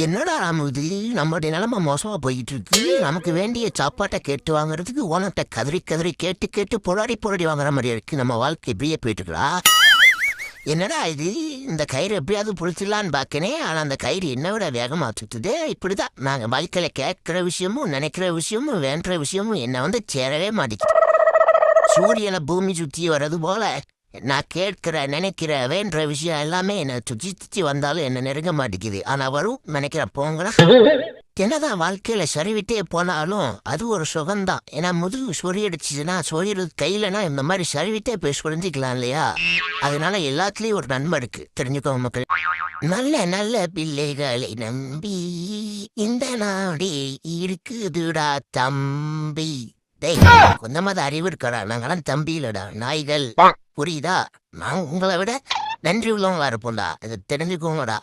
என்னடா இது நம்மளுடைய நிலைமை மோசமா போயிட்டு இருக்கு. நமக்கு வேண்டிய சாப்பாட்டை கேட்டு வாங்குறதுக்கு ஓனர்கிட்ட கதறி கதறி கேட்டு கேட்டு பொறாடி வாங்குற மாதிரி இருக்கு. நம்ம வாழ்க்கை இப்படியே போயிட்டு இருக்கா. என்னடா இது, இந்த கயிறு எப்படியாவது பிடிச்சிடலான்னு பார்க்கனே. ஆனால் அந்த கயிறு என்ன விட வேகமாக சுற்றுது. இப்படிதான் நாங்கள் வாழ்க்கையில் கேட்குற விஷயமும் நினைக்கிற விஷயமும் வேண்டுற விஷயமும் என்னை சேரவே மாட்டேங்குது. சூரியனை பூமி சுற்றி வர்றது போல நான் கேட்கிற நினைக்கிற வேண்ட விஷயம் எல்லாமே என்னை சுற்றி வந்தாலும் என்ன நெருங்க மாட்டேங்குது. ஆனால் வரும் நினைக்கிற போங்களா. என்னதான் வாழ்க்கையில சரிவிட்டே போனாலும் அது ஒரு சுகம்தான். ஏன்னா முதுகு சொறியடிச்சுன்னா சொறியறது கையிலனா இந்த மாதிரி சரிவிட்டே போய் சொரிஞ்சிக்கலாம் இல்லையா. அதனால எல்லாத்துலயும் ஒரு நன்மை இருக்கு, தெரிஞ்சுக்கோங்க மக்கள். நல்ல நல்ல பிள்ளைகளை நம்பி இந்த நாடே இருக்குதுடா தம்பி. டேய், கொஞ்சமாவது அறிவு இருக்கடா. நாங்களாம் தம்பி இல்லடா, நாய்கள். புரியுதா? நான் உங்களை விட நன்றி உள்ளவங்களா இருப்போம்டா. இதை தெரிஞ்சுக்கோங்கடா.